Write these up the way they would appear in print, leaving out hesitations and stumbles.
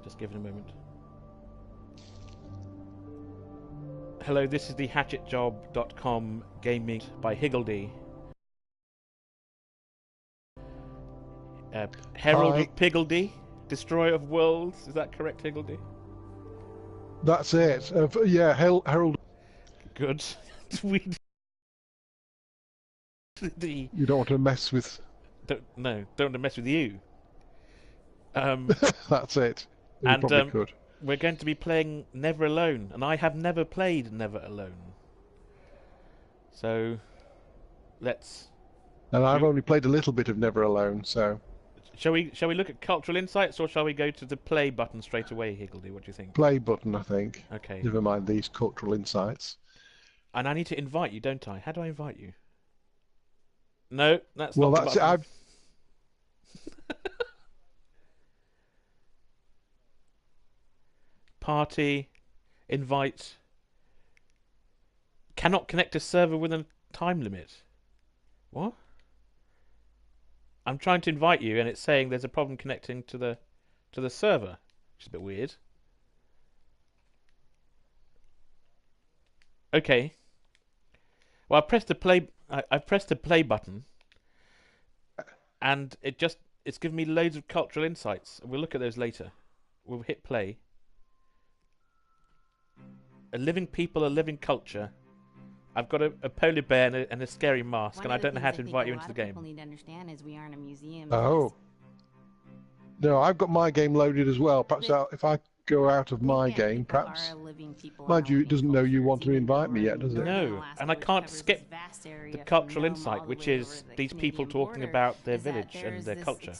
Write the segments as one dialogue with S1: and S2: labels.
S1: Just give it a moment. Hello, this is the hatchetjob.com gaming by Higgledy. Herald of Piggledy, Destroyer of Worlds. Is that correct, Higgledy?
S2: That's it. Yeah, Herald.
S1: Good. You
S2: don't want to mess with...
S1: don't want to mess with you.
S2: That's it. You probably could.
S1: We're going to be playing Never Alone, and I have never played Never Alone. So, let's...
S2: And I've only played a little bit of Never Alone, so...
S1: Shall we look at cultural insights, or shall we go to the play button straight away, Higgledy? What do you think?
S2: Play button, I think.
S1: Okay.
S2: Never mind these cultural insights.
S1: And I need to invite you, don't I? How do I invite you? No, that's
S2: well,
S1: not
S2: that's it.
S1: Party, invite. Cannot connect to server within a time limit. What? I'm trying to invite you, and it's saying there's a problem connecting to the server, which is a bit weird. Okay. Well, I pressed the play button, and it's given me loads of cultural insights. We'll look at those later. We'll hit play. A living people, a living culture. I've got a polar bear and a scary mask, and I don't know how to invite you into the game.
S3: People need to understand is we aren't a museum.
S2: Oh. No, I've got my game loaded as well. Perhaps if I go out of my game, perhaps... Mind you, it doesn't know you want to invite me yet, does it?
S1: No, and I can't skip the cultural insight, which is these people talking about their village and their culture.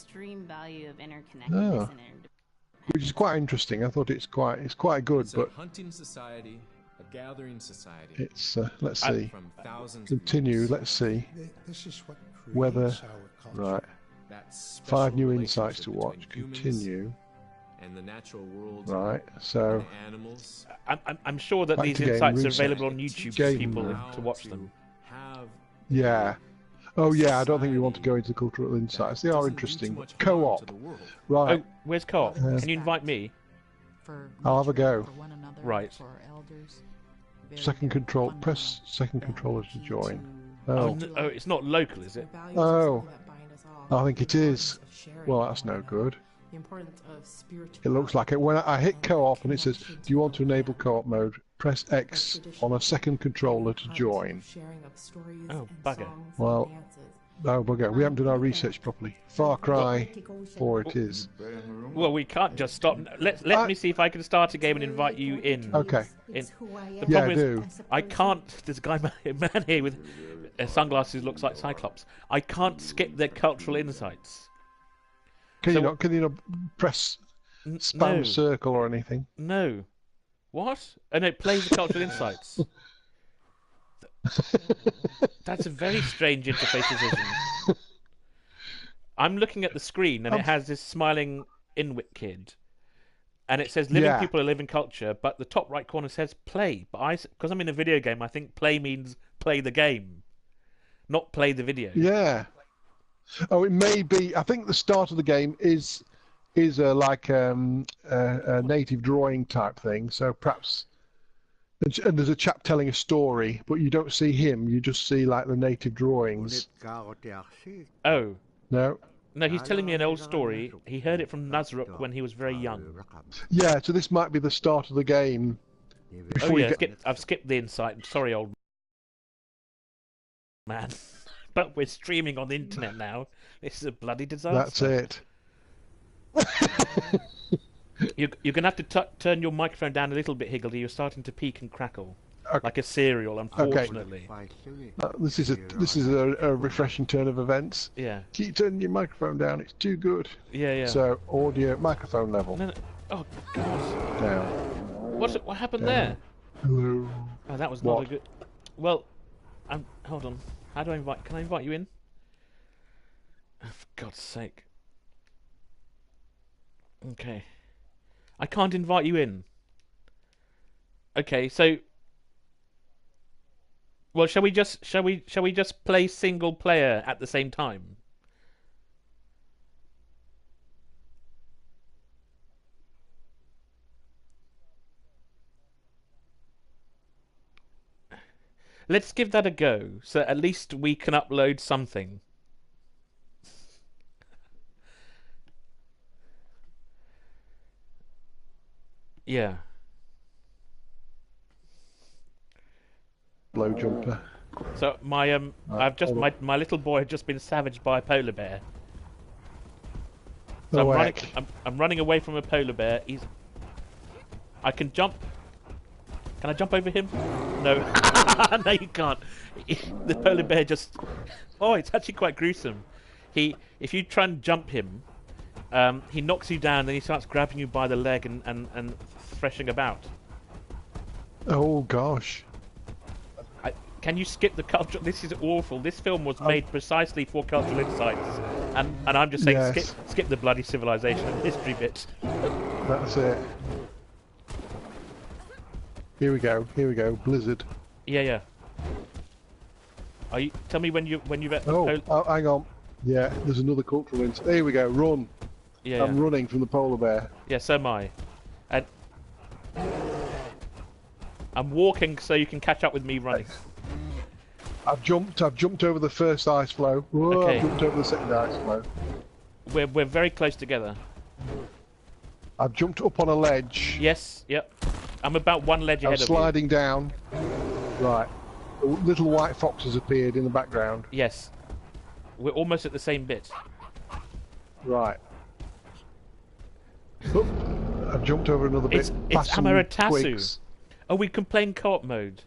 S2: Oh. Which is quite interesting. I thought it's quite good, but...
S4: hunting society. A gathering society.
S2: It's let's see. Continue. Let's see.
S5: This is what
S2: whether
S5: our
S2: right. 5 new insights to watch. Continue.
S4: And the natural world.
S2: Right. So.
S4: Animals.
S1: I'm sure that these insights are available on YouTube for people to watch them.
S2: Yeah. Oh yeah. I don't think we want to go into cultural insights. They are interesting. Co-op. Right.
S1: Oh, where's co-op? Can you invite me?
S2: I'll have a go.
S1: Right.
S2: Second control. Press second controller to join. Oh.
S1: Oh, it's not local, is it?
S2: Oh. I think it is. Well, that's no good. It looks like it. When I hit co-op and it says, "Do you want to enable co-op mode?" Press X on a second controller to join.
S1: Oh, bugger.
S2: Well. Oh, bugger. We haven't done our research properly. Far Cry 4 it is.
S1: Well, we can't just stop. Let me see if I can start a game and invite you in.
S2: Okay.
S1: The problem is, I can't. There's a man here with sunglasses who looks like Cyclops. I can't skip their cultural insights.
S2: Can you not press spam circle or anything?
S1: No. What? Oh no, it plays the cultural insights. That's a very strange interface decision. I'm looking at the screen and it has this smiling Inuit kid, and it says "living people, a living culture," but the top right corner says "play." But because I'm in a video game, I think play means play the game, not play the video.
S2: Yeah. Oh, it may be. I think the start of the game is like a native drawing type thing. So perhaps. And there's a chap telling a story, but you don't see him. You just see like the native drawings.
S1: Oh.
S2: No.
S1: No, he's telling me an old story. He heard it from Nazaruk when he was very young.
S2: Yeah, so this might be the start of the game.
S1: Oh yeah, I've skipped the insight. Sorry, old man. But we're streaming on the internet now. This is a bloody disaster.
S2: That's it.
S1: You're going to have to turn your microphone down a little bit, Higgledy. You're starting to peak and crackle. Like a cereal, unfortunately.
S2: Okay. This is a refreshing turn of events.
S1: Yeah.
S2: Keep turning your microphone down. It's too good.
S1: Yeah.
S2: So audio microphone level.
S1: No. Oh God.
S2: Down.
S1: What happened there?
S2: Hello.
S1: Oh, that was not a good. Well, hold on. How do I invite? Can I invite you in? Oh, for God's sake. Okay. I can't invite you in. Okay, so. Well, shall we just play single player at the same time? Let's give that a go, so at least we can upload something. Yeah.
S2: Blow jumper.
S1: So my my little boy had just been savaged by a polar bear. So I'm running away from a polar bear. I can jump. Can I jump over him? No. No, you can't. The polar bear just... Oh, it's actually quite gruesome. If you try and jump him, he knocks you down, then he starts grabbing you by the leg and threshing about.
S2: Oh, gosh.
S1: Can you skip the culture? This is awful. This film was made precisely for cultural insights. And I'm just saying, yes. skip the bloody civilization and history bit.
S2: That's it. Here we go, Blizzard.
S1: Yeah. Tell me when you've
S2: oh, hang on. Yeah, there's another cultural insight. Here we go, run.
S1: Yeah.
S2: I'm running from the polar bear.
S1: Yeah, so am I. And I'm walking so you can catch up with me running.
S2: I've jumped over the first ice floe. Whoa, okay. I've jumped over the second ice floe.
S1: We're very close together.
S2: I've jumped up on a ledge.
S1: Yes, yep. I'm about one ledge ahead of you.
S2: I'm sliding down. Right. A little white fox has appeared in the background.
S1: Yes. We're almost at the same bit.
S2: Right. Oop. I've jumped over another bit.
S1: It's Amaratasu. Oh, we can play in co-op mode.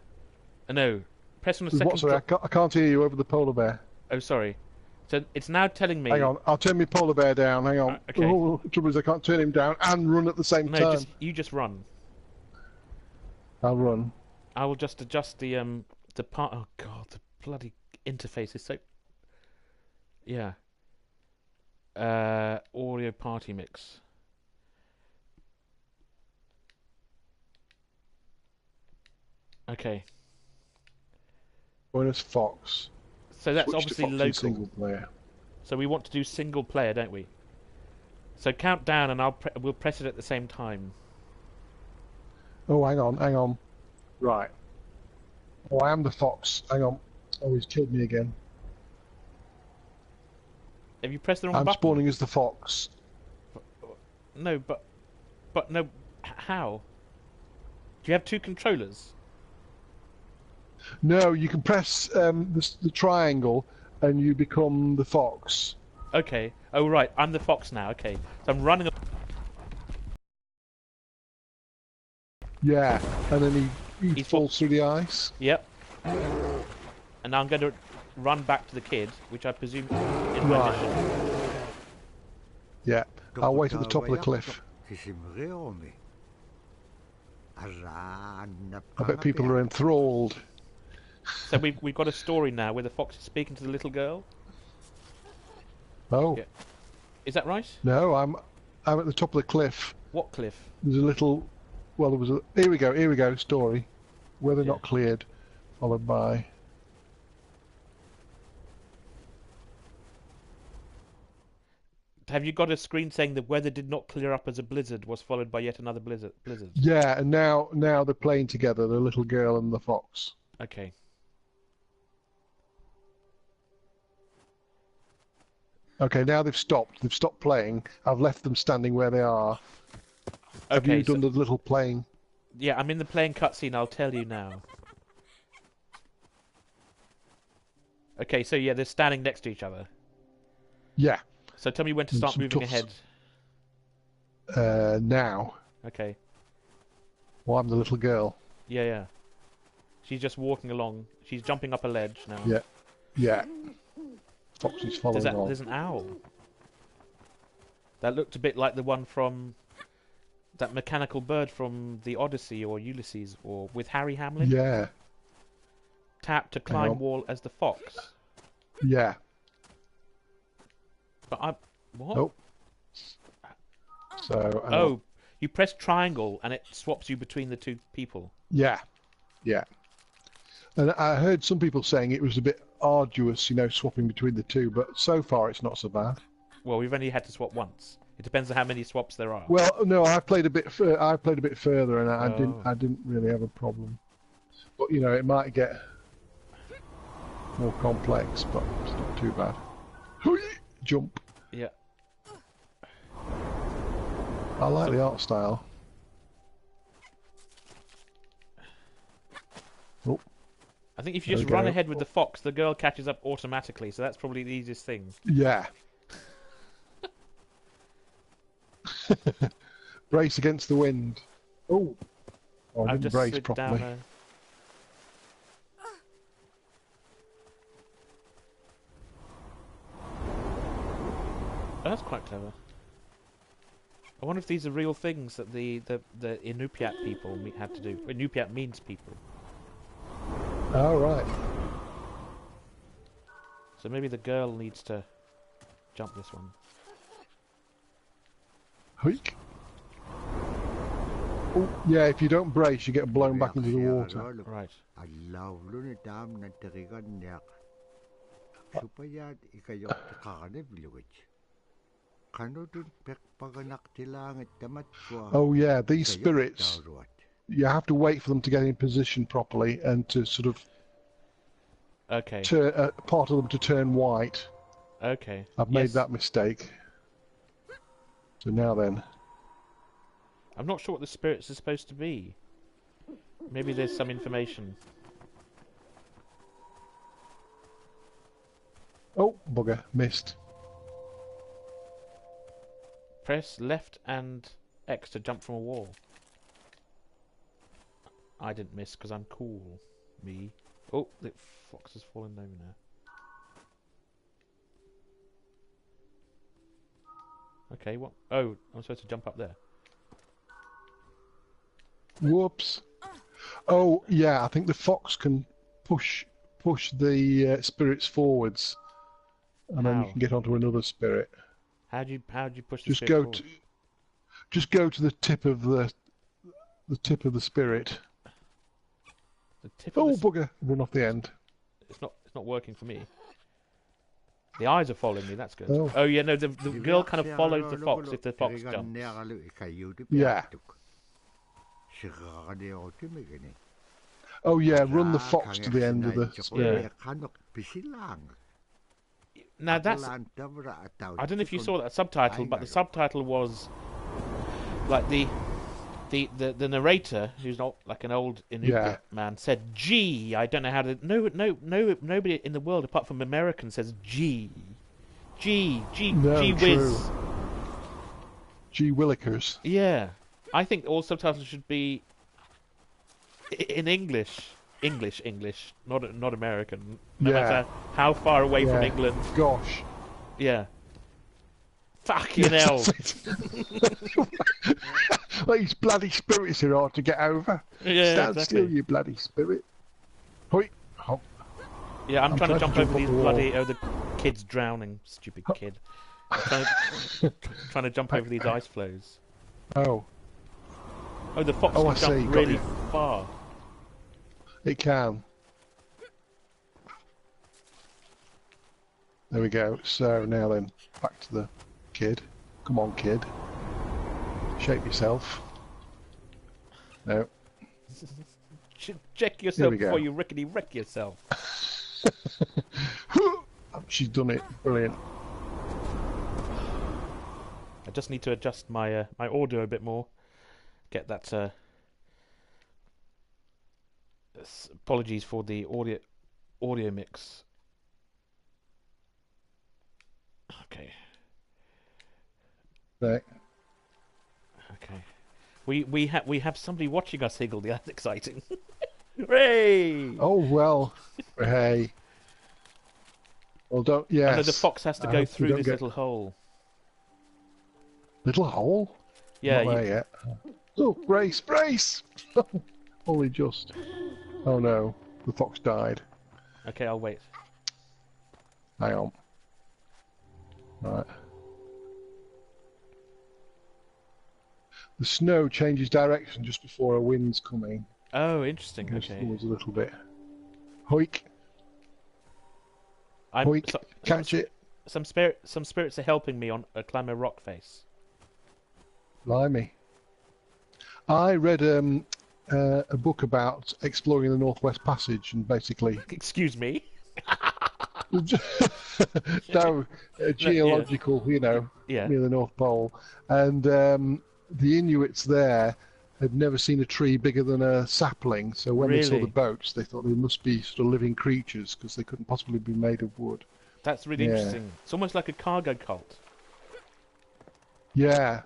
S1: No. Press on the second...
S2: What, sorry? I can't hear you over the polar bear.
S1: Oh, sorry. So it's now telling me...
S2: Hang on, I'll turn my polar bear down. Hang on.
S1: Okay.
S2: Oh, the trouble is I can't turn him down and run at the same time.
S1: No, you just run.
S2: I'll run.
S1: I will just adjust the part. Oh god, the bloody interface is so. Yeah. Audio party mix. Okay.
S2: Join as Fox.
S1: So that's
S2: Switch
S1: obviously
S2: to Fox
S1: local.
S2: Single player.
S1: So we want to do single player, don't we? So count down, and we'll press it at the same time.
S2: Oh, hang on. Right. Oh, I am the fox. Hang on. Oh, he's killed me again.
S1: Have you pressed the wrong
S2: button?
S1: button?
S2: I'm spawning as the fox.
S1: No, but no. How? Do you have two controllers?
S2: No, you can press the triangle, and you become the fox.
S1: Okay. Oh right, I'm the fox now. Okay, so I'm running.
S2: Yeah, and then he falls through the ice.
S1: Yep. And now I'm going to run back to the kid, which I presume is my mission.
S2: Yeah, I'll wait at the top of the cliff. I bet people are enthralled.
S1: So we've got a story now where the fox is speaking to the little girl.
S2: Oh.
S1: Yeah. Is that right?
S2: No, I'm at the top of the cliff.
S1: What cliff?
S2: There's a little... Well, there was a... Here we go, story. Weather not cleared, followed by...
S1: Have you got a screen saying the weather did not clear up as a blizzard was followed by yet another blizzard?
S2: Yeah, and now they're playing together, the little girl and the fox.
S1: Okay.
S2: Okay, now they've stopped. They've stopped playing. I've left them standing where they are.
S1: Okay,
S2: have you done the little playing?
S1: Yeah, I'm in the playing cutscene. I'll tell you now. Okay, so yeah, they're standing next to each other.
S2: Yeah.
S1: So tell me when to start moving ahead.
S2: Now.
S1: Okay.
S2: Well, I'm the little girl.
S1: Yeah. She's just walking along. She's jumping up a ledge now.
S2: Yeah. Fox is following on.
S1: There's an owl. That looked a bit like the one from... that mechanical bird from the Odyssey or Ulysses or with Harry Hamlin.
S2: Yeah.
S1: Tap to climb wall as the fox.
S2: Yeah.
S1: But what?
S2: Nope. So.
S1: You press triangle and it swaps you between the two people.
S2: Yeah. And I heard some people saying it was a bit arduous, swapping between the two, but so far it's not so bad.
S1: Well, we've only had to swap once. It depends on how many swaps there are.
S2: Well, no, I played a bit further, and I didn't really have a problem. But it might get more complex, but it's not too bad. Jump.
S1: Yeah.
S2: I like the art style. Oh.
S1: I think if you just run ahead with the fox, the girl catches up automatically, so that's probably the easiest thing.
S2: Yeah. Brace against the wind. Oh. Oh, I didn't brace properly.
S1: Oh, that's quite clever. I wonder if these are real things that the Iñupiat people had to do. Iñupiat means people.
S2: Oh, right.
S1: So maybe the girl needs to jump this one.
S2: Hoik. Oh, yeah, if you don't brace, you get blown back into the water.
S1: Right.
S2: Oh, yeah, these spirits, you have to wait for them to get in position properly and to sort of part of them to turn white.
S1: Okay.
S2: I've made that mistake. So now then.
S1: I'm not sure what the spirits are supposed to be. Maybe there's some information.
S2: Oh, bugger, missed.
S1: Press left and X to jump from a wall. I didn't miss because I'm cool. Me. Oh, the fox has fallen over now. Okay, what? Oh, I'm supposed to jump up there.
S2: Whoops. Oh, yeah, I think the fox can push the spirits forwards, and then you can get onto another spirit.
S1: How do you push the spirit forward?
S2: Just go to the tip of the spirit.
S1: The tip
S2: oh,
S1: of the
S2: bugger! Run off the end.
S1: It's not working for me. The eyes are following me. That's good. Oh yeah, no, the girl kind of follows the fox if the fox jumps.
S2: Yeah. Oh yeah, run the fox to the end of the spirit.
S1: Yeah. Now that's... I don't know if you saw that subtitle, but the subtitle was like the narrator, who's not like an old Iñupiat man, said G. I don't know how to... Nobody in the world apart from Americans says G. G whiz.
S2: G willikers.
S1: Yeah. I think all subtitles should be in English, not American. No matter how far away from England.
S2: Gosh.
S1: Yeah. Fucking hell.
S2: Like these bloody spirits are hard to get over.
S1: Yeah,
S2: Stand still, you bloody spirit. Hoi. Hop.
S1: Yeah, I'm trying to jump over these bloody... Oh, the kid's drowning. Stupid kid. I'm trying to jump over these ice floes.
S2: Oh.
S1: Oh, the fox can jump really far.
S2: It can. There we go. So now then, back to the kid. Come on, kid. Shape yourself. No.
S1: Check yourself before you rickety wreck yourself.
S2: She's done it. Brilliant.
S1: I just need to adjust my my audio a bit more. Get that. Apologies for the audio mix. Okay.
S2: Right.
S1: Okay. We have somebody watching us, Higgledy. That's exciting. Hooray!
S2: Oh well. Hey. Well, don't. Yes.
S1: I know the fox has to go through this little hole.
S2: Little hole?
S1: Yeah.
S2: Not there yet. Oh, brace! Only just. Oh no, the fox died.
S1: Okay, I'll wait.
S2: Hang on. Right. The snow changes direction just before a wind's coming.
S1: Oh, interesting. Okay.
S2: It was a little bit. Hoik.
S1: Hoik.
S2: Catch it.
S1: Some spirits are helping me on climb a rock face.
S2: Blimey. I read a book about exploring the Northwest Passage and basically...
S1: Excuse me?
S2: No, geological,
S1: Yeah.
S2: near the North Pole. And the Inuits there had never seen a tree bigger than a sapling, so when they saw
S1: Really?
S2: the boats, they thought they must be sort of living creatures because they couldn't possibly be made of wood.
S1: That's really
S2: Yeah.
S1: interesting. It's almost like a cargo cult.
S2: Yeah.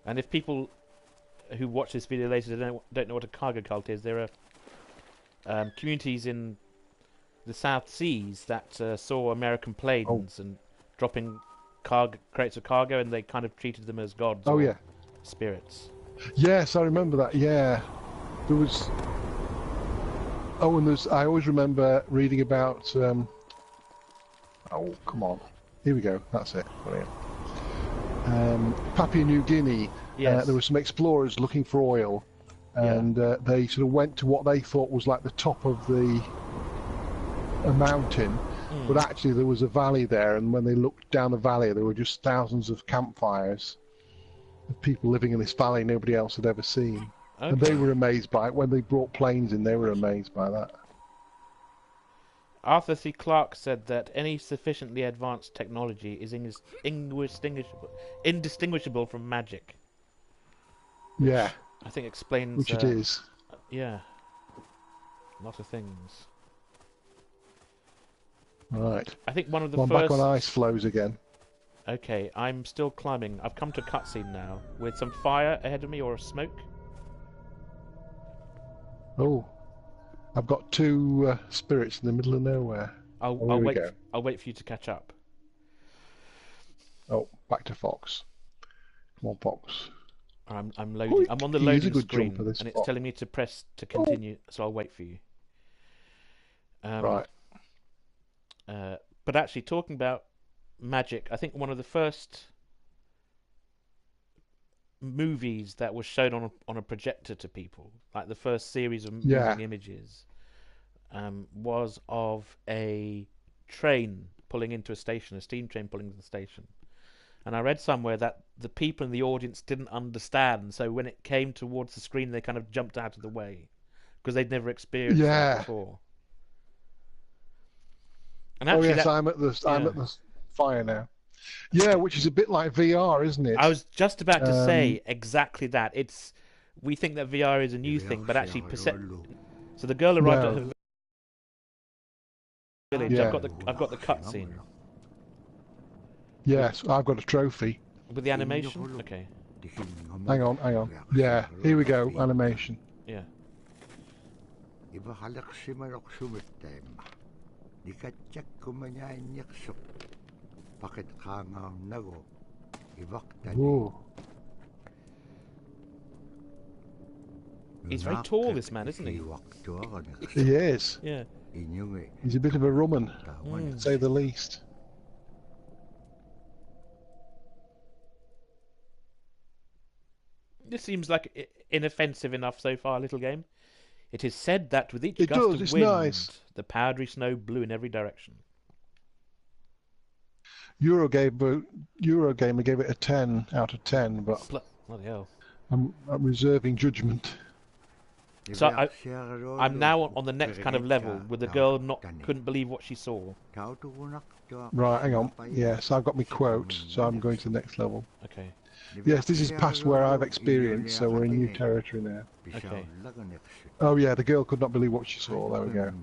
S1: And if people who watch this video later don't know what a cargo cult is, there are communities in the South Seas that saw American planes and dropping crates of cargo, and they kind of treated them as gods or spirits.
S2: Yes, I remember that. Yeah, there was. Oh, and I always remember reading about. Oh, come on! Here we go. That's it. Brilliant. Papua New Guinea.
S1: Yes.
S2: There were some explorers looking for oil, and they sort of went to what they thought was like the top of a mountain, but actually there was a valley there, and when they looked down the valley, there were just thousands of campfires of people living in this valley nobody else had ever seen.
S1: Okay.
S2: And they were amazed by it. When they brought planes in, they were amazed by that.
S1: Arthur C. Clarke said that any sufficiently advanced technology is indistinguishable from magic.
S2: Yeah.
S1: I think explains...
S2: Which it is.
S1: Yeah. A lot of things.
S2: Right.
S1: I think one of the
S2: Well, I'm
S1: first...
S2: back on ice flows again.
S1: Okay, I'm still climbing. I've come to a cutscene now, with some fire ahead of me, or smoke.
S2: Oh. I've got two spirits in the middle of nowhere.
S1: I'll wait for you to catch up.
S2: Oh, back to Fox. Come on, Fox.
S1: I'm loading. I'm on the loading screen, and it's
S2: Fox.
S1: telling me to press to continue, so I'll wait for you.
S2: Right.
S1: But actually, talking about magic, I think one of the first movies that was shown on a projector to people, like the first series of moving images, was of a train pulling into a station, a steam train pulling into the station. And I read somewhere that the people in the audience didn't understand, so when it came towards the screen, they kind of jumped out of the way because they'd never experienced that before. And actually,
S2: I'm at the fire now. Yeah, which is a bit like VR, isn't it?
S1: I was just about to say exactly that. We think that VR is a new thing, but actually, so the girl arrived at her village.
S2: Yeah.
S1: I've got the cutscene.
S2: Yes, I've got a trophy.
S1: With the animation? Okay.
S2: Hang on. Yeah, here we go, animation.
S1: Yeah.
S2: Ooh.
S1: He's very tall, this man, isn't he?
S2: He is.
S1: Yeah.
S2: He's a bit of a rumman, to say the least.
S1: This seems like inoffensive enough so far, little game. It is said that with each
S2: It
S1: gust
S2: does,
S1: of
S2: it's
S1: wind,
S2: nice.
S1: the powdery snow blew in every direction.
S2: Eurogamer gave it a 10 out of 10, but
S1: Bloody hell.
S2: I'm reserving judgment.
S1: So I'm now on the next kind of level, where the girl couldn't believe what she saw.
S2: Right, hang on. Yes, I've got my quote, so I'm going to the next level.
S1: Okay.
S2: Yes, this is past where I've experienced, so we're in new territory now.
S1: Okay.
S2: Oh yeah, the girl could not believe what she saw. There we go.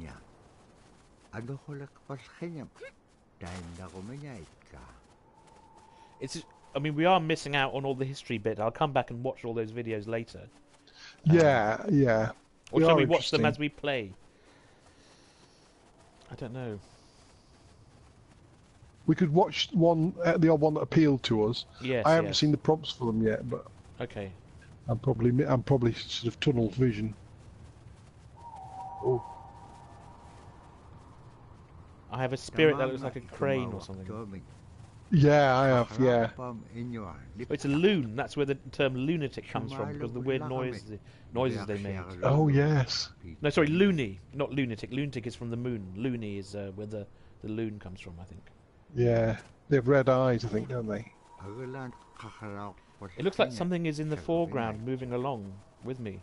S1: I mean, we are missing out on all the history bit. I'll come back and watch all those videos later.
S2: Yeah.
S1: Or
S2: They
S1: shall
S2: are
S1: we watch them
S2: interesting.
S1: as we play? I don't know.
S2: We could watch the odd one that appealed to us.
S1: Yes.
S2: I haven't seen the prompts for them yet, but
S1: Okay.
S2: I'm probably sort of tunnel vision. Oh,
S1: I have a spirit that looks like a crane or something.
S2: yeah, I have. Yeah.
S1: Oh, it's a loon. That's where the term lunatic comes from, because of the weird noises they make.
S2: Oh yes.
S1: No, sorry, loony, not lunatic. Lunatic is from the moon. Loony is where the loon comes from, I think.
S2: Yeah. They have red eyes, I think, don't they?
S1: It looks like something is in the foreground moving along with me.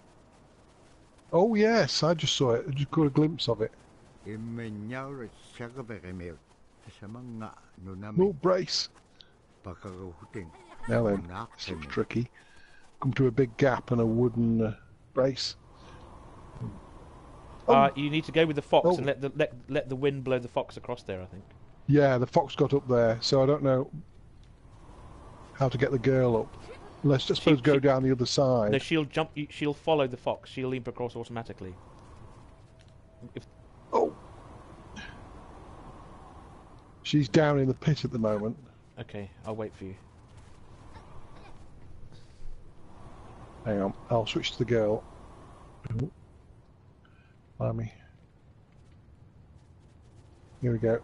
S2: Oh yes, I just saw it. I just got a glimpse of it. No brace. Now then, this looks tricky. Come to a big gap and a wooden brace.
S1: You need to go with the fox and let the wind blow the fox across there, I think.
S2: Yeah, the fox got up there, so I don't know how to get the girl up. Let's just suppose go down the other side.
S1: No, she'll jump. She'll follow the fox. She'll leap across automatically.
S2: Oh, she's down in the pit at the moment.
S1: Okay, I'll wait for you.
S2: Hang on, I'll switch to the girl. Blimey. Here we go.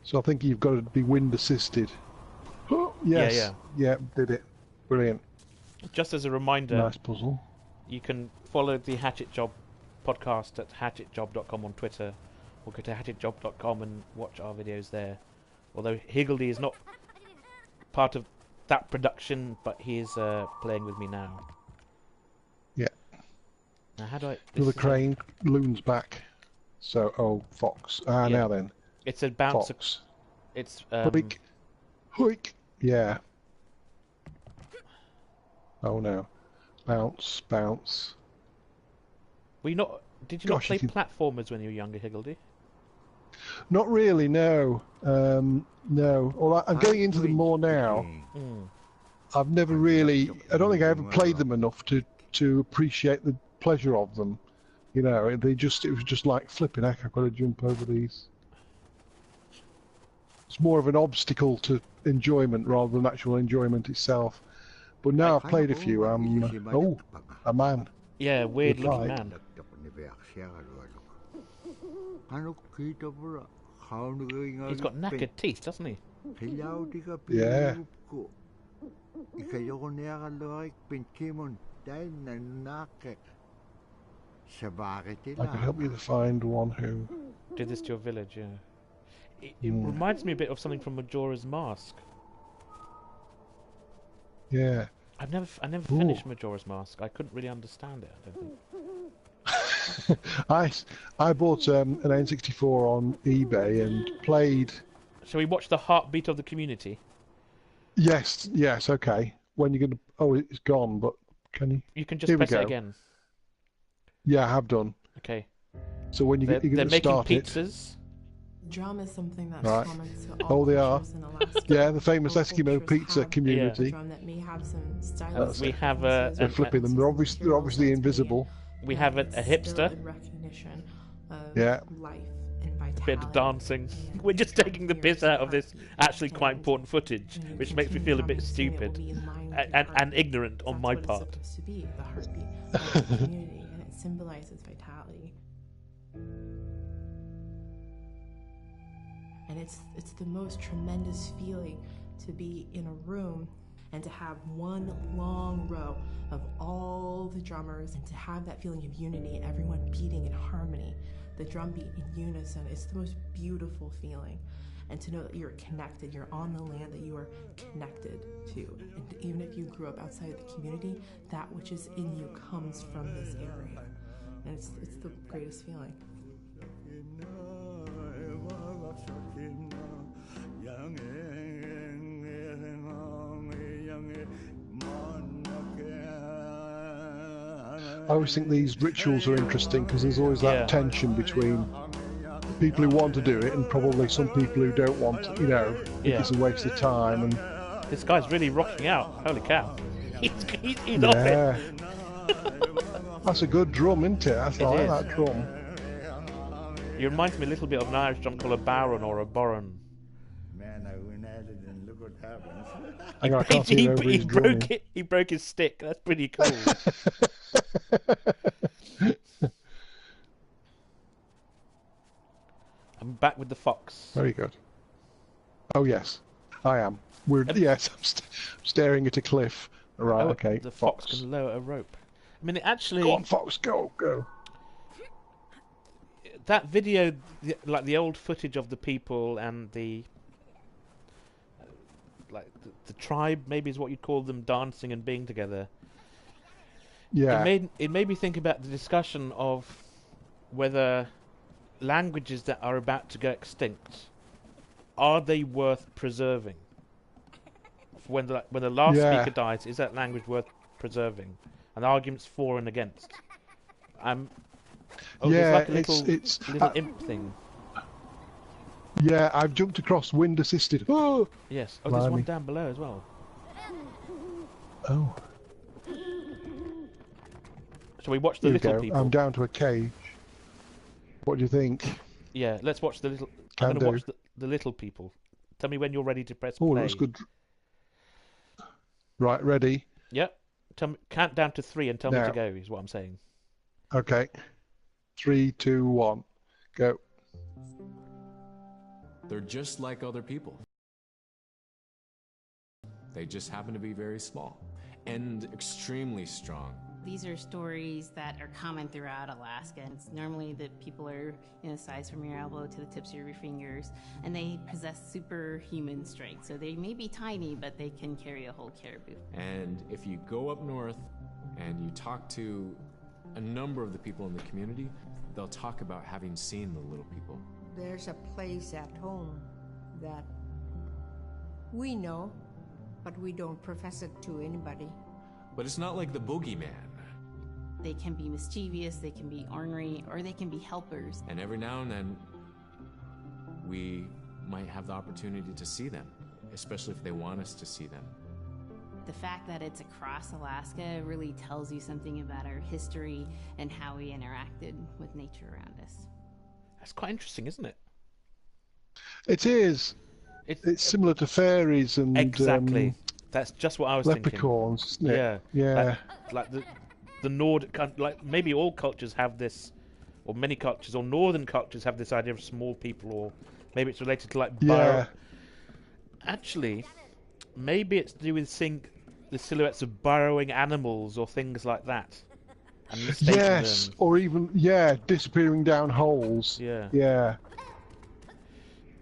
S2: So I think you've got to be wind assisted. Oh, yes. Yeah, did it. Brilliant.
S1: Just as a reminder,
S2: nice puzzle.
S1: You can follow the Hatchet Job podcast at hatchetjob.com on Twitter, or go to hatchetjob.com and watch our videos there. Although Higgledy is not part of that production, but he is playing with me now.
S2: Yeah.
S1: Now, how do I?
S2: The crane, loon's back. So, fox. Now then.
S1: It's a bounce.
S2: Fox.
S1: It's
S2: Hoik. Hoik. Yeah. Oh no. Bounce, bounce.
S1: Were you not? Did you not play platformers when you were younger, Higgledy?
S2: Not really, no. No. Well, I'm getting into them more now. I've never really. I don't think I ever played them enough to appreciate the pleasure of them. You know, it was just like flipping heck. I've got to jump over these. It's more of an obstacle to enjoyment rather than actual enjoyment itself. But now I've played a few. A man.
S1: Yeah, weird looking man. He's got knackered teeth, doesn't he?
S2: Yeah. I can help you to find one who
S1: did this to your village. Yeah. It reminds me a bit of something from Majora's Mask.
S2: Yeah.
S1: I never finished Majora's Mask. I couldn't really understand it, I don't think.
S2: I bought an N64 on eBay and played.
S1: Shall we watch the heartbeat of the community?
S2: Yes, okay. When you're gonna? Oh, it's gone. But can you?
S1: You can just press it again.
S2: Yeah, I have done.
S1: Okay.
S2: So when you're gonna start
S1: it, they're making pizzas.
S5: Drum is something that's
S2: right.
S5: common to all
S2: they are.
S5: In Alaska.
S2: Yeah, the famous Eskimo pizza community.
S5: Drum that may have some
S1: we have
S2: they're flipping them. They're obviously invisible.
S1: We have a hipster.
S5: Recognition of life and vitality.
S1: A bit of dancing. We're just taking the piss out of this actually quite important footage, which makes me feel a bit stupid and ignorant on my part.
S5: It's supposed to be the heartbeat of the community, and it symbolizes vitality. And it's the most tremendous feeling to be in a room and to have one long row of all the drummers and to have that feeling of unity, everyone beating in harmony, the drum beat in unison. It's the most beautiful feeling. And to know that you're connected, you're on the land that you are connected to. And even if you grew up outside of the community, that which is in you comes from this area. And it's the greatest feeling.
S2: I always think these rituals are interesting because there's always that tension between people who want to do it and probably some people who don't want to, you know, it's a waste of time. And
S1: this guy's really rocking out. Holy cow. He's off it.
S2: That's a good drum, isn't it? I like that drum.
S1: It reminds me a little bit of an Irish drum called a baron or a boron.
S6: Man, I went at it and look what happens.
S2: Hang on, I can't see over his drumming.
S1: He broke his stick. That's pretty cool. I'm back with the fox.
S2: Very good. Oh yes, I am. Yes, I'm staring at a cliff. Right, okay.
S1: The fox can lower a rope. I mean, actually.
S2: Go on, fox, go.
S1: That video, like the old footage of the people and the tribe, maybe is what you'd call them, dancing and being together.
S2: Yeah.
S1: It made me think about the discussion of whether languages that are about to go extinct, are they worth preserving? When the last speaker dies, is that language worth preserving? And the arguments for and against. Oh, there's like a little imp thing.
S2: Yeah, I've jumped across wind assisted. Oh!
S1: Yes. Oh, there's one down below as well.
S2: Oh.
S1: Shall we watch the little people?
S2: I'm down to a cage. What do you think?
S1: Yeah, let's watch the little... I'm going to watch the little people. Tell me when you're ready to press play.
S2: Oh, that's good. Right, ready?
S1: Yep. Count down to 3 and tell me to go, is what I'm saying.
S2: Okay. 3, 2, 1. Go.
S4: They're just like other people. They just happen to be very small and extremely strong.
S3: These are stories that are common throughout Alaska. It's normally that people are in a size from your elbow to the tips of your fingers, and they possess superhuman strength. So they may be tiny, but they can carry a whole caribou.
S4: And if you go up north and you talk to a number of the people in the community, they'll talk about having seen the little people.
S7: There's a place at home that we know, but we don't profess it to anybody.
S4: But it's not like the boogeyman.
S3: They can be mischievous, they can be ornery, or they can be helpers.
S4: And every now and then, we might have the opportunity to see them, especially if they want us to see them.
S3: The fact that it's across Alaska really tells you something about our history and how we interacted with nature around us.
S1: That's quite interesting, isn't it?
S2: It is. It's similar to fairies and...
S1: Exactly. That's just what I was
S2: leprechauns,
S1: thinking.
S2: Isn't it? Yeah.
S1: Like the Nordic... Like maybe all cultures have this, or many cultures, or northern cultures have this idea of small people, or maybe it's related to like... Actually, maybe it's to do with seeing the silhouettes of burrowing animals or things like that. And
S2: yes, them. Or even, disappearing down holes. Yeah.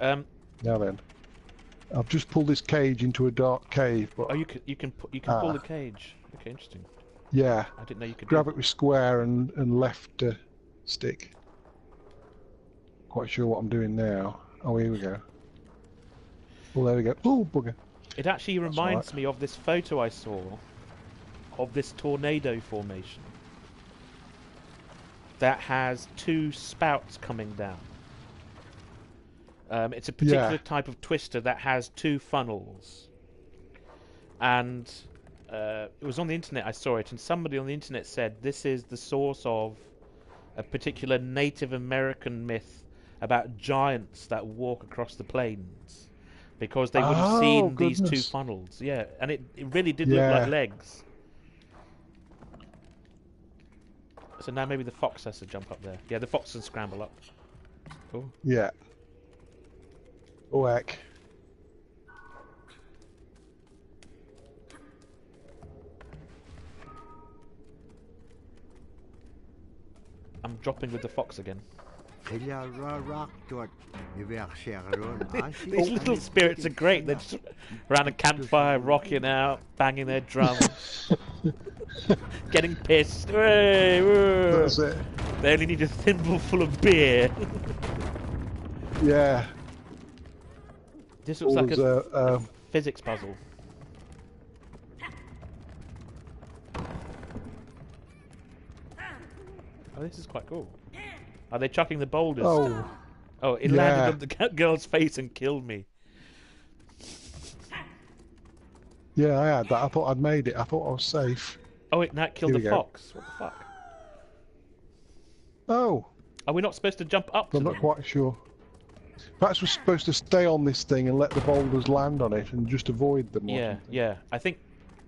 S2: Now then, I've just pulled this cage into a dark cave. But...
S1: Oh, you can pull the cage. Okay, interesting.
S2: Yeah.
S1: I didn't know you could.
S2: Grab it with square and left stick. Quite sure what I'm doing now. Oh, here we go. Oh, there we go. Oh, bugger.
S1: It actually reminds me of this photo I saw of this tornado formation that has 2 spouts coming down. It's a particular type of twister that has 2 funnels. And it was on the internet, I saw it, and somebody on the internet said this is the source of a particular Native American myth about giants that walk across the plains. Because they would have seen these 2 funnels. Yeah, and it really did look like legs. So now maybe the fox has to jump up there. Yeah, the fox can scramble up. Oh.
S2: Yeah. Oh, heck.
S1: I'm dropping with the fox again. These little spirits are great. They're just around a campfire, rocking out, banging their drums, getting pissed.
S2: That's it.
S1: They only need a thimble full of beer.
S2: Yeah.
S1: This looks like a physics puzzle. Oh, this is quite cool. Are they chucking the boulders? Oh, it landed on the girl's face and killed me.
S2: Yeah, I had that. I thought I'd made it. I thought I was safe.
S1: Oh, that killed the fox. What the fuck?
S2: Oh.
S1: Are we not supposed to jump up to them?
S2: I'm not quite sure. Perhaps we're supposed to stay on this thing and let the boulders land on it and just avoid them.
S1: Yeah. I think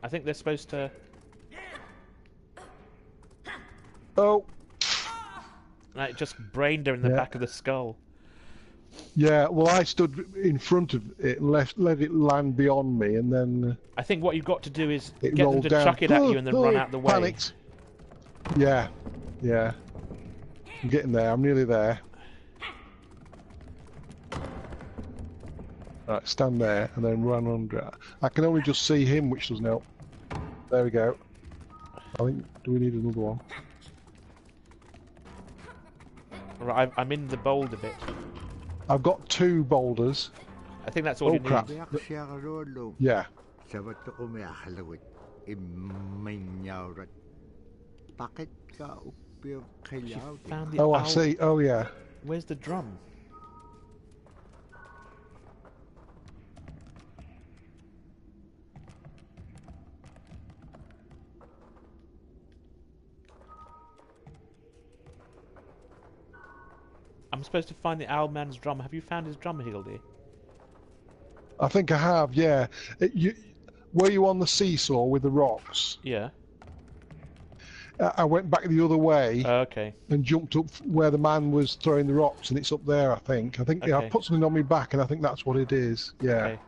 S1: they're supposed to...
S2: Oh.
S1: Like, just brained her in the back of the skull.
S2: Yeah, well, I stood in front of it and let it land beyond me, and then...
S1: I think what you've got to do is get them to chuck it at you and then run out the way.
S2: Panicked. Yeah. I'm getting there. I'm nearly there. Right, stand there and then run under. I can only just see him, which doesn't help. There we go. I think... Do we need another one?
S1: Right, I'm in the boulder bit.
S2: I've got 2 boulders.
S1: I think that's all you
S2: crap.
S1: need.
S2: Yeah.
S1: Found the
S2: Oh, I
S1: owl.
S2: see. Oh, yeah.
S1: Where's the drum? I'm supposed to find the owl man's drum. Have you found his drum, Hildy?
S2: I think I have, yeah. Were you on the seesaw with the rocks?
S1: Yeah.
S2: I went back the other way
S1: Okay.
S2: and jumped up where the man was throwing the rocks, and it's up there, I think. Yeah, I
S1: Okay.
S2: put something on my back, and I think that's what it is. Yeah.
S1: Okay.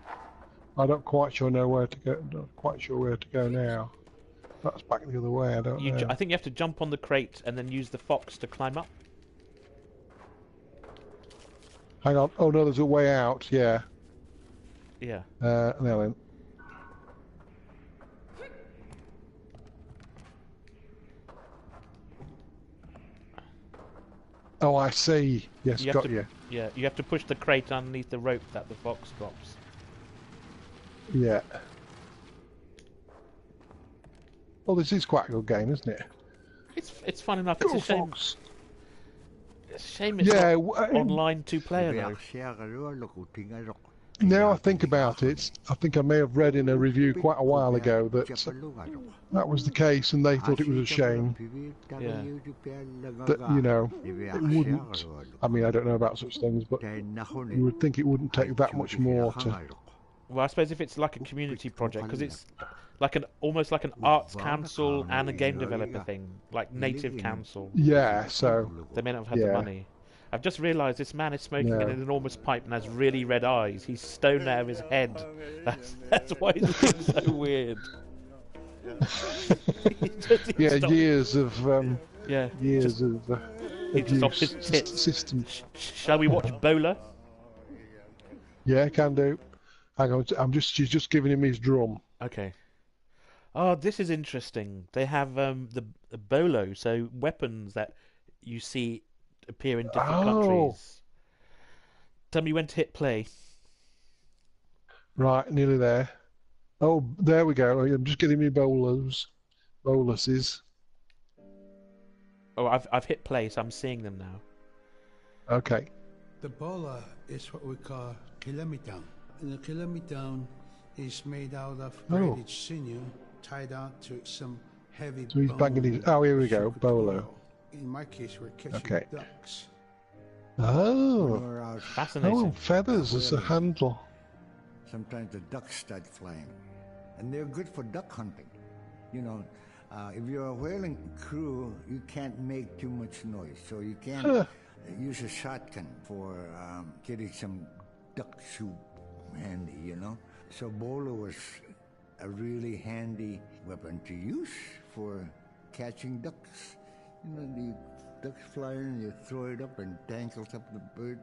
S2: I don't quite sure know where to go. Not quite sure where to go now. That's back the other way. I don't know.
S1: I think you have to jump on the crate and then use the fox to climb up.
S2: Hang on. Oh no, there's a way out. Yeah.
S1: Yeah.
S2: Now then. Oh, I see. Yes,
S1: You have
S2: got
S1: to-
S2: you.
S1: Yeah, you have to push the crate underneath the rope that the fox drops.
S2: Yeah. Well, this is quite a good game, isn't it?
S1: It's fun enough.
S2: Go
S1: It's a shame.
S2: Fox.
S1: It's a shame it's
S2: Yeah.
S1: not online 2-player though.
S2: Now I think about it, I think I may have read in a review quite a while ago that that was the case, and they thought it was a shame
S1: Yeah.
S2: that, you know, it wouldn't. I mean, I don't know about such things, but you would think it wouldn't take that much more to.
S1: Well, I suppose if it's like a community project, because it's like almost like an arts council and a game developer thing, like native council.
S2: Yeah, so.
S1: They may not have had the money. I've just realised this man is smoking in an enormous pipe and has really red eyes. He's stoned out of his head. That's why he's looking so weird.
S2: Yeah, years of
S1: just off his
S2: abuse
S1: tits.
S2: systems.
S1: Shall we watch Bowler?
S2: Yeah, can do. Hang on, she's just giving him his drum.
S1: Okay. Oh, this is interesting. They have the bolo, so weapons that you see appear in different countries. Tell me when to hit play.
S2: Right, nearly there. Oh, there we go. I'm just getting me boluses.
S1: Oh, I've hit play, so I'm seeing them now.
S2: Okay.
S8: The bola is what we call kilamitan. And the kilamitan is made out of braided sinew tied out to some heavy
S2: So he's banging his. Oh, here we go. Bolo.
S8: In my case, we're catching ducks.
S2: Oh.
S1: Fascinating.
S2: Oh, feathers as a handle.
S6: Sometimes the ducks start flying, and they're good for duck hunting. You know, if you're a whaling crew, you can't make too much noise, so you can't use a shotgun for getting some duck soup handy, you know. So bolo was a really handy weapon to use for catching ducks. You know, the ducks fly in, you throw it up and tangles up the bird.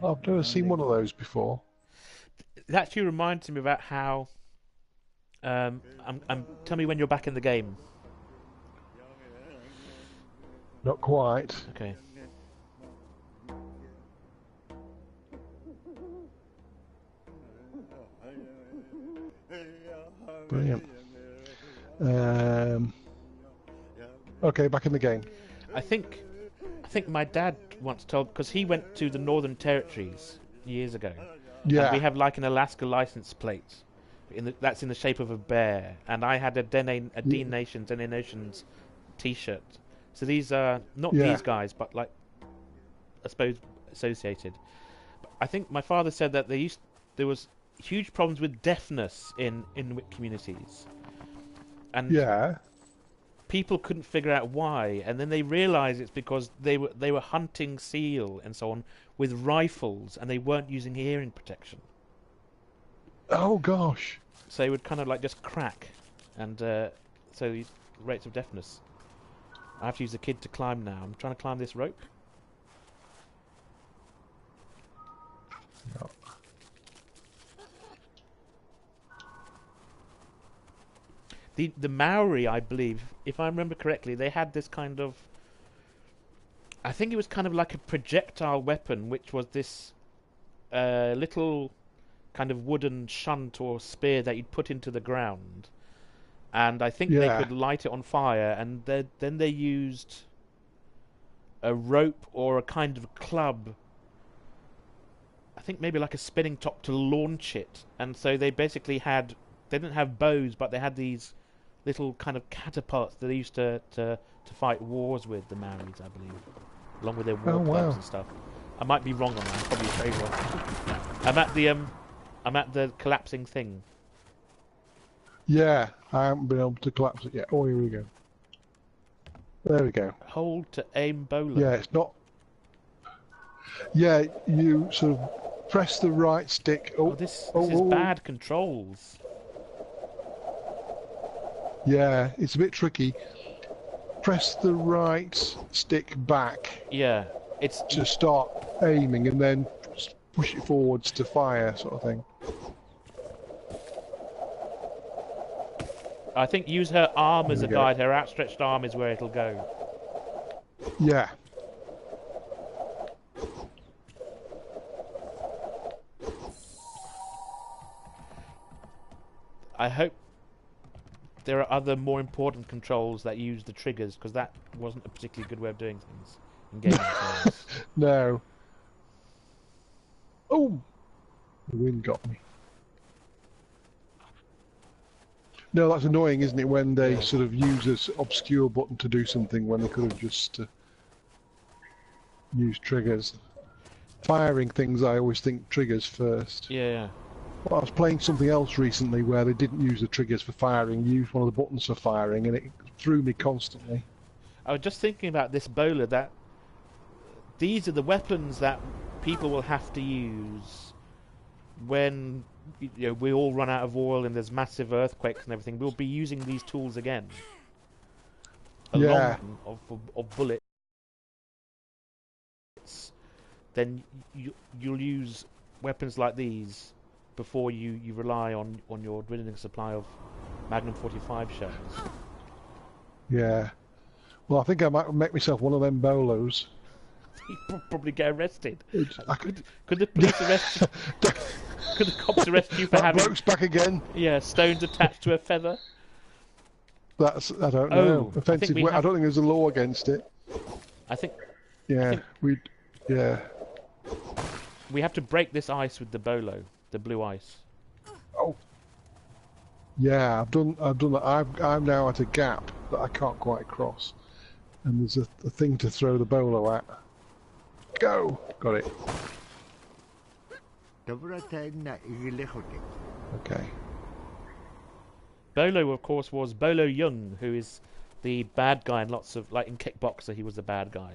S2: I've never seen one of those before.
S1: It actually reminds me about how. Tell me when you're back in the game.
S2: Not quite.
S1: Okay.
S2: Brilliant. Okay, back in the game.
S1: I think my dad once told, because he went to the Northern Territories years ago.
S2: Yeah.
S1: And we have like an Alaska license plate. That's in the shape of a bear, and I had a D Nations T-shirt. So these are not these guys, but like I suppose associated. But I think my father said that there was huge problems with deafness in Inuit communities, and people couldn't figure out why. And then they realised it's because they were hunting seal and so on with rifles, and they weren't using hearing protection.
S2: Oh gosh!
S1: So it would kind of like just crack, and so rates of deafness. I have to use the kid to climb now. I'm trying to climb this rope.
S2: No.
S1: The Maori, I believe, if I remember correctly, they had this kind of I think it was kind of like a projectile weapon, which was this little kind of wooden shunt or spear that you'd put into the ground. And I think they could light it on fire, and then they used a rope or a kind of club, I think maybe like a spinning top, to launch it. And so they basically they didn't have bows, but they had these little kind of catapults that they used to fight wars with, the Maoris, I believe, along with their war clubs and stuff. I might be wrong on that. I'm probably very wrong. I'm at the collapsing thing.
S2: Yeah, I haven't been able to collapse it yet. Oh, here we go. There we go.
S1: Hold to aim bowler.
S2: Yeah, it's not... Yeah, you sort of press the right stick.
S1: This is bad controls.
S2: Yeah, it's a bit tricky. Press the right stick back.
S1: Yeah, it's
S2: to start aiming, and then push it forwards to fire, sort of thing.
S1: I think use her arm as a guide. Her outstretched arm is where it'll go.
S2: Yeah.
S1: I hope there are other more important controls that use the triggers, because that wasn't a particularly good way of doing things in gaming.
S2: No. Oh! The wind got me. No, that's annoying, isn't it, when they sort of use this obscure button to do something when they could have just used triggers. Firing things, I always think triggers first.
S1: Yeah.
S2: Well, I was playing something else recently where they didn't use the triggers for firing, used one of the buttons for firing, and it threw me constantly. I
S1: was just thinking about this bowler, that these are the weapons that people will have to use when we all run out of oil and there's massive earthquakes and everything. We'll be using these tools again. Along of bullets. Then you'll use weapons like these before you rely on your dwindling supply of Magnum 45 shells. Yeah.
S2: Well, I think I might make myself one of them bolos.
S1: You'd probably get arrested. Could the police arrest you? Could the cops arrest you for having...
S2: bloke's back again.
S1: Yeah, stones attached to a feather.
S2: I don't know. Offensive. I don't think there's a law against it.
S1: I think...
S2: Yeah,
S1: we have to break this ice with the bolo, the blue ice.
S2: Oh. Yeah, I've done that. I'm now at a gap that I can't quite cross, and there's a thing to throw the bolo at. Go! Got it. Okay.
S1: Bolo, of course, was Bolo Young, who is the bad guy in lots of... Like in Kickboxer, he was the bad guy.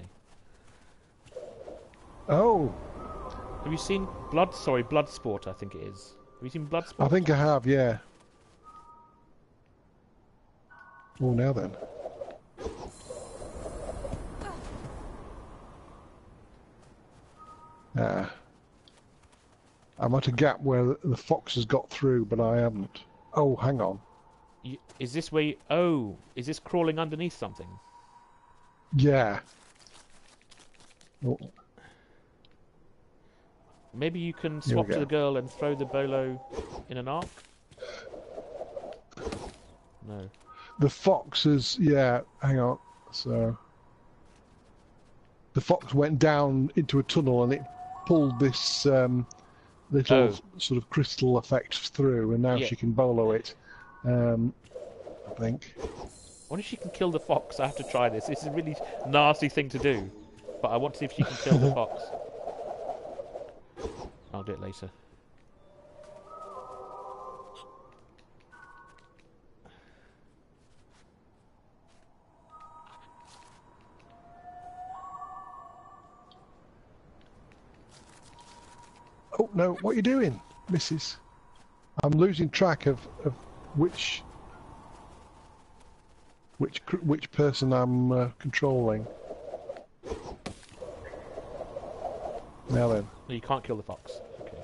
S2: Oh!
S1: Have you seen Bloodsport, I think it is. Have you seen Bloodsport?
S2: I think I have, yeah. Oh, now then. I'm at a gap where the fox has got through, but I haven't. Oh, hang on.
S1: Is this where you... is this crawling underneath something?
S2: Yeah. Oh.
S1: Maybe you can swap to the girl and throw the bolo in an arc? No.
S2: The fox is... Yeah, hang on. So... The fox went down into a tunnel and it pulled this little sort of crystal effect through, and now she can bolo it. I think.
S1: I wonder if she can kill the fox. I have to try this. It's a really nasty thing to do, but I want to see if she can kill the fox. I'll do it later.
S2: Oh no, what are you doing, Mrs.? I'm losing track of which person I'm controlling. Now then.
S1: No, you can't kill the fox. Okay.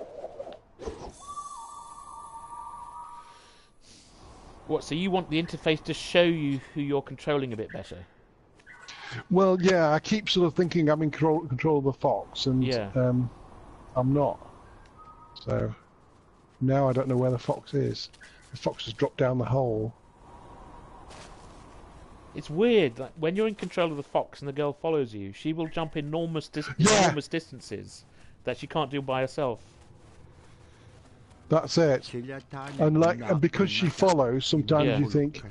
S1: What, so you want the interface to show you who you're controlling a bit better?
S2: Well, yeah, I keep sort of thinking I'm in control of the fox, and
S1: Yeah.
S2: I'm not. So now I don't know where the fox is. The fox has dropped down the hole.
S1: It's weird. Like, when you're in control of the fox and the girl follows you, she will jump enormous distances that she can't do by herself.
S2: That's it. And because she follows, sometimes you think,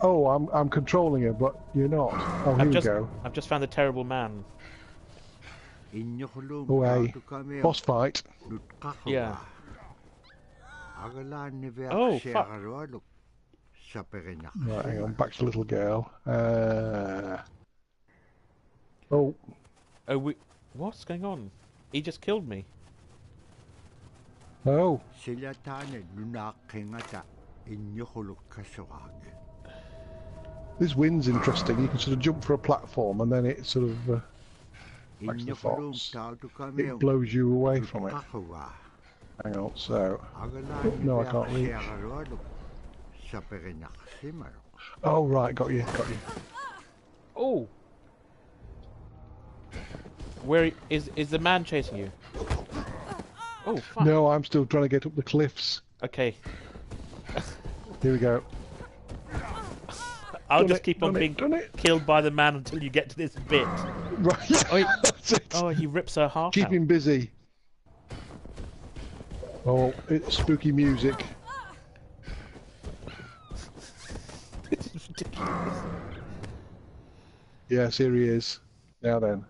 S2: "Oh, I'm controlling her," but you're not. Oh, here we go.
S1: I've just found the terrible man.
S2: Oh, hey. Boss fight.
S1: Yeah. Oh, fuck.
S2: Right, hang on. Back to the little girl. Oh.
S1: Oh, what's going on? He just killed me.
S2: Oh. This wind's interesting. You can sort of jump for a platform and then it sort of back to the fox. It blows you away from it. Hang on, so no, I can't reach. Oh right, got you.
S1: Oh, where is the man chasing you? Oh, fuck.
S2: No, I'm still trying to get up the cliffs.
S1: Okay.
S2: Here we go.
S1: I'll just keep on being killed by the man until you get to this bit.
S2: Right, yeah, that's it.
S1: Oh, he rips her half
S2: Keep
S1: out.
S2: him busy. Oh, it's spooky music.
S1: This is ridiculous.
S2: Yes, here he is. Now then.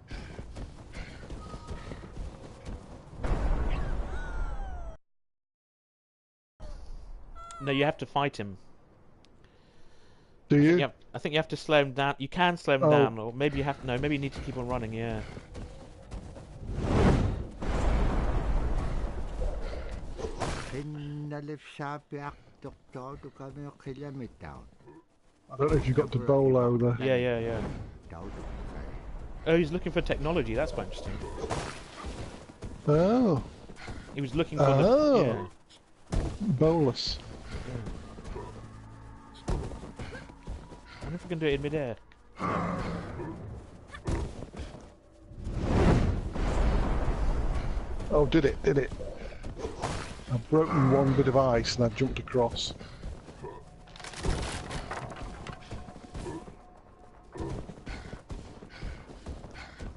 S1: No, you have to fight him.
S2: Do you?
S1: I think you have to slow him down. You can slow him down, or maybe you have to. No, maybe you need to keep on running. Yeah.
S2: I don't know if you got to Bolo the.
S1: Yeah. Oh, he's looking for technology. That's quite interesting.
S2: Oh.
S1: He was looking for the. Yeah.
S2: Bolus.
S1: I wonder if we can do it in midair.
S2: Oh, did it? I've broken one bit of ice and I've jumped across.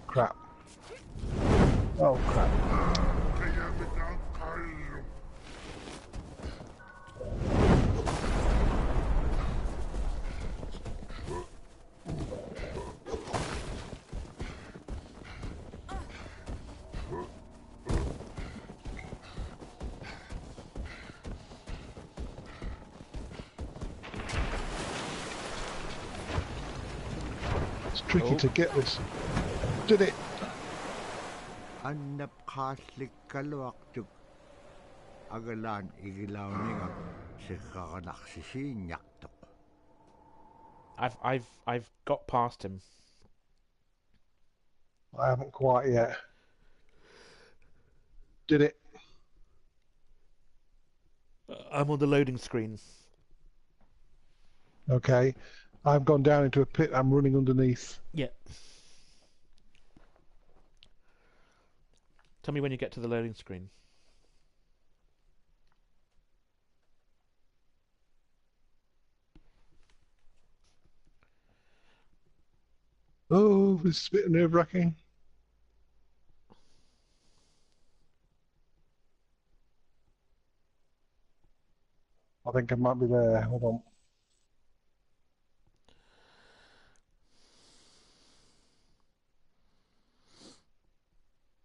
S2: Crap. Oh, crap. Tricky to get this. Did it?
S1: I've got past him.
S2: I haven't quite yet. Did it?
S1: I'm on the loading screen.
S2: Okay. I've gone down into a pit. I'm running underneath.
S1: Yeah. Tell me when you get to the loading screen.
S2: Oh, this is a bit nerve-wracking. I think I might be there. Hold on.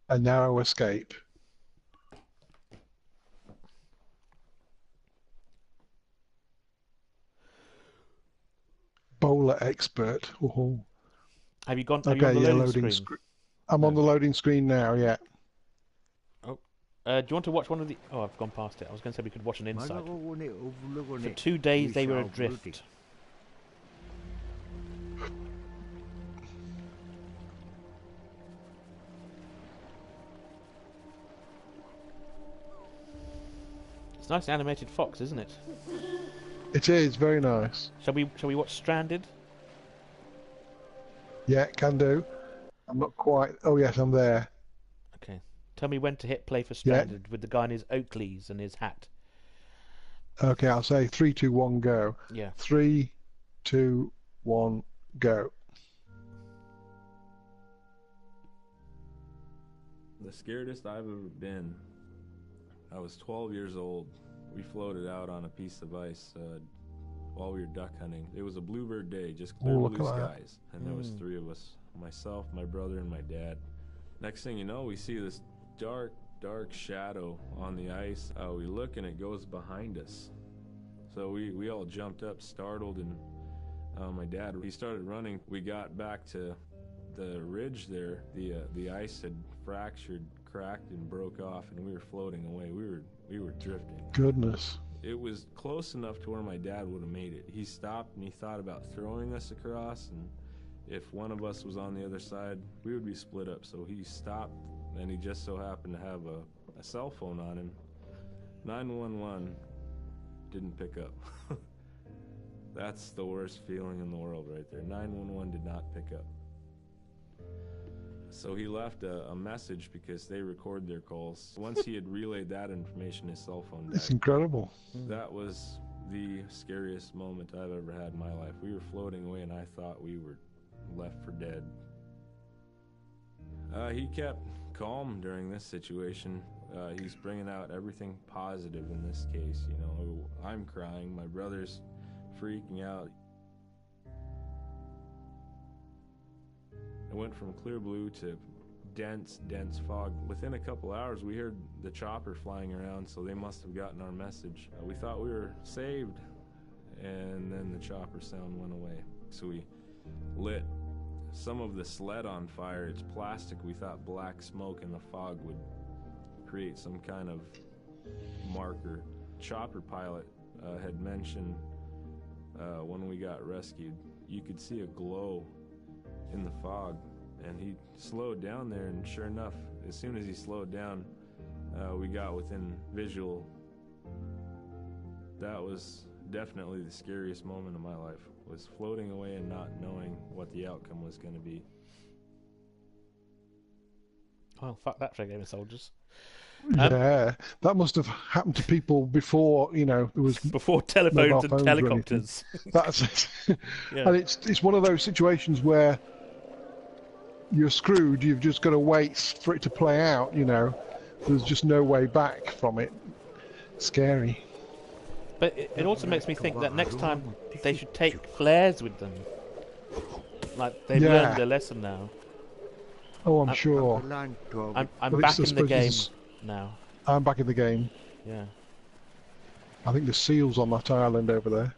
S2: A narrow escape. Bowler expert. Oh.
S1: Have you gone?
S2: Okay,
S1: you on the loading screen?
S2: I'm on the loading screen now. Yeah.
S1: Oh, do you want to watch one of the? Oh, I've gone past it. I was going to say we could watch an inside. For 2 days they were adrift. It's a nice animated fox, isn't it?
S2: It is very nice.
S1: Shall we watch Stranded?
S2: Yeah, can do. I'm not quite... Oh, yes, I'm there.
S1: Okay. Tell me when to hit play for Stranded with the guy in his Oakleys and his hat.
S2: Okay, I'll say 3, 2, 1, go.
S1: Yeah.
S2: 3, 2, 1, go.
S9: The scariest I've ever been, I was 12 years old. We floated out on a piece of ice while we were duck hunting. It was a bluebird day, just clear blue skies. And there was 3 of us, myself, my brother, and my dad. Next thing you know, we see this dark shadow on the ice. We look and it goes behind us. So we all jumped up, startled, and my dad, he started running. We got back to the ridge there. The ice had fractured, cracked, and broke off, and we were floating away. We were drifting.
S2: Goodness.
S9: It was close enough to where my dad would have made it. He stopped and he thought about throwing us across, and if one of us was on the other side, we would be split up. So he stopped, and he just so happened to have a cell phone on him. 911 didn't pick up. That's the worst feeling in the world right there. 911 did not pick up. So he left a message because they record their calls. Once he had relayed that information, his cell phone died.
S2: It's incredible.
S9: That was the scariest moment I've ever had in my life. We were floating away and I thought we were left for dead. He kept calm during this situation. He's bringing out everything positive in this case. You know, I'm crying, my brother's freaking out. It went from clear blue to dense fog. Within a couple hours, we heard the chopper flying around, so they must have gotten our message. We thought we were saved, and then the chopper sound went away. So we lit some of the sled on fire. It's plastic. We thought black smoke in the fog would create some kind of marker. Chopper pilot had mentioned when we got rescued, you could see a glow in the fog, and he slowed down there, and sure enough, as soon as he slowed down, we got within visual. That was definitely the scariest moment of my life, was floating away and not knowing what the outcome was going to be.
S1: Well, fuck that for a game of soldiers.
S2: Yeah, that must have happened to people before, you know, there was
S1: before telephones and helicopters.
S2: That's it.
S1: Yeah.
S2: And it's one of those situations where you're screwed. You've just got to wait for it to play out, you know. There's just no way back from it. Scary.
S1: But it also makes me think that next time they should take flares with them. Like, they've learned their lesson now.
S2: Oh, I'm sure.
S1: I'm back in the game now.
S2: I'm back in the game.
S1: Yeah.
S2: I think the seal's on that island over there.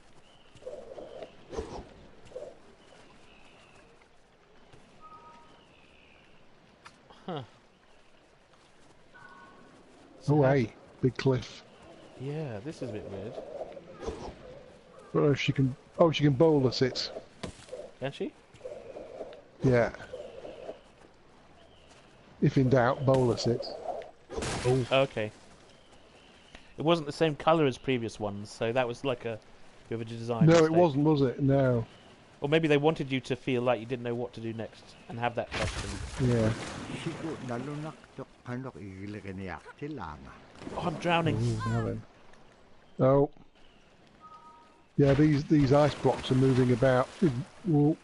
S1: Huh.
S2: Oh, hey, big cliff.
S1: Yeah, this is a bit weird.
S2: I don't know if she can... Oh, she can bowl us it.
S1: Can she?
S2: Yeah. If in doubt, bowl us it. Oh.
S1: Okay. It wasn't the same colour as previous ones, so that was like a bit of a design
S2: No,
S1: mistake.
S2: it wasn't, was it? No.
S1: Or maybe they wanted you to feel like you didn't know what to do next and have that question.
S2: Yeah.
S1: Oh, I'm drowning.
S2: Ooh, now then. Oh. Yeah, these ice blocks are moving about in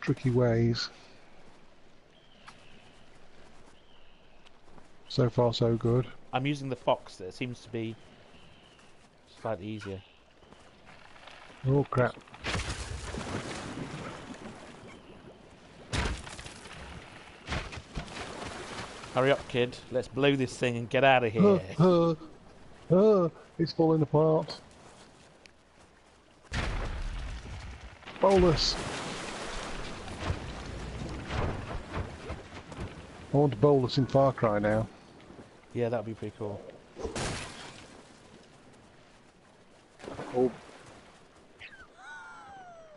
S2: tricky ways. So far, so good.
S1: I'm using the fox. That seems to be slightly easier.
S2: Oh, crap.
S1: Hurry up, kid. Let's blow this thing and get out of here.
S2: It's falling apart. Bolus. I want to bolus in Far Cry now.
S1: Yeah, that would be pretty cool.
S2: Oh.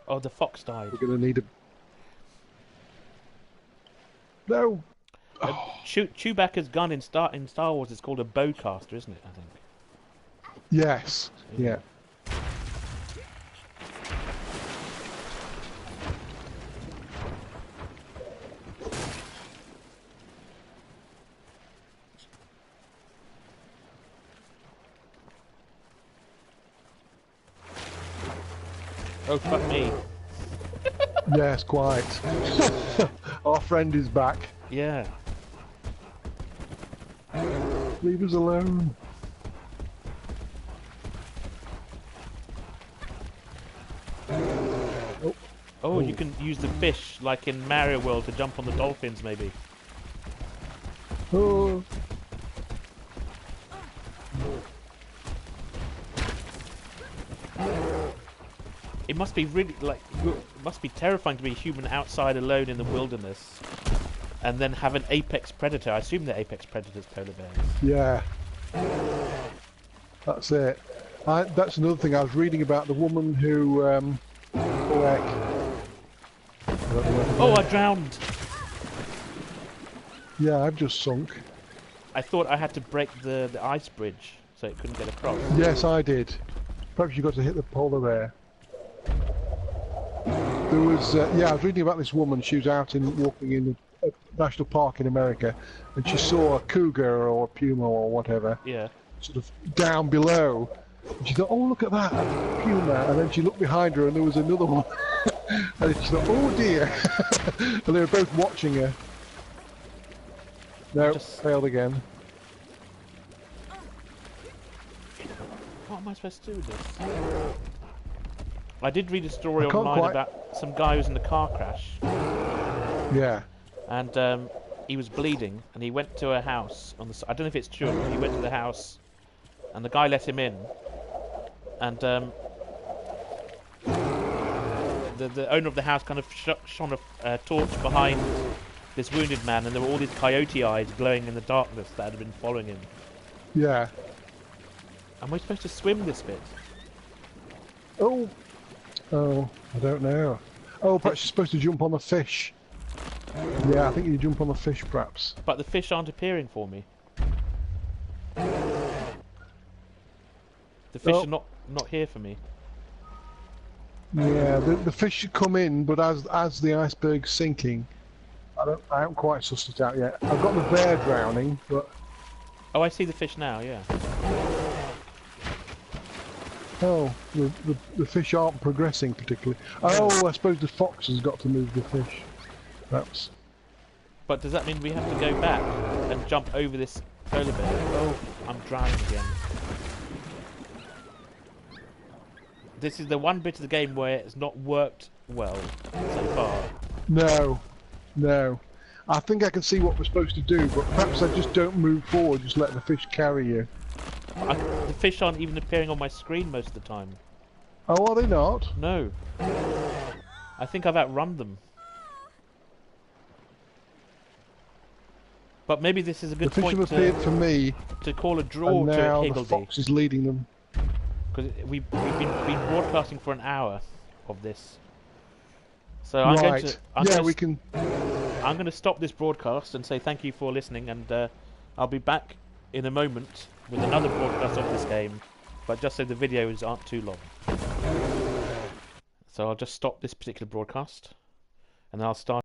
S1: Oh, the fox died.
S2: We're going to need a... No!
S1: Chewbacca's gun in Star Wars is called a bowcaster, isn't it, I think?
S2: Yes. Yeah.
S1: Oh, fuck me.
S2: Yes, quite. Our friend is back.
S1: Yeah.
S2: Leave us alone.
S1: Oh, you can use the fish, like in Mario World, to jump on the dolphins, maybe.
S2: Oh.
S1: It must be really, like, it must be terrifying to be a human outside alone in the wilderness. And then have an apex predator. I assume they're apex predators, polar bears.
S2: Yeah. That's it. That's another thing. I was reading about the woman who...
S1: Oh, I drowned!
S2: Yeah, I've just sunk.
S1: I thought I had to break the ice bridge so it couldn't get across.
S2: Yes, I did. Perhaps you got to hit the polar bear. There was, yeah, I was reading about this woman. She was out walking in a national park in America, and she saw a cougar or a puma or whatever.
S1: Yeah.
S2: Sort of down below. And she thought, oh, look at that, a puma. And then she looked behind her, and there was another one. And she thought, oh dear. And they were both watching her. No, failed again.
S1: What am I supposed to do with this? I did read a story online about some guy who was in a car crash.
S2: Yeah.
S1: And he was bleeding, and he went to a house on the. I don't know if it's true, but he went to the house, and the guy let him in, and the owner of the house kind of shone a torch behind this wounded man, and there were all these coyote eyes glowing in the darkness that had been following him.
S2: Yeah.
S1: Am I supposed to swim this bit?
S2: Oh. Oh, I don't know. Oh, perhaps you're supposed to jump on the fish. Yeah, I think you jump on the fish, perhaps.
S1: But the fish aren't appearing for me. The fish are not here for me.
S2: Yeah, the fish should come in, but as the iceberg's sinking, I haven't quite sussed it out yet. I've got the bear drowning, but...
S1: Oh, I see the fish now, yeah.
S2: Oh, the fish aren't progressing particularly. Oh, I suppose the fox has got to move the fish. Perhaps.
S1: But does that mean we have to go back and jump over this polar bear? Oh, I'm drowning again. This is the one bit of the game where it's not worked well so far.
S2: No, no. I think I can see what we're supposed to do, but perhaps I just don't move forward, just let the fish carry you.
S1: The fish aren't even appearing on my screen most of the time.
S2: Oh, are they not?
S1: No. I think I've outrun them. But maybe this is a good point
S2: for me,
S1: to call a draw
S2: and
S1: to
S2: now
S1: Higgledy.
S2: The fox is leading them.
S1: Because we've been broadcasting for an hour of this. So I'm going to stop this broadcast and say thank you for listening, and I'll be back in a moment with another broadcast of this game, but just so the videos aren't too long. So I'll just stop this particular broadcast, and then I'll start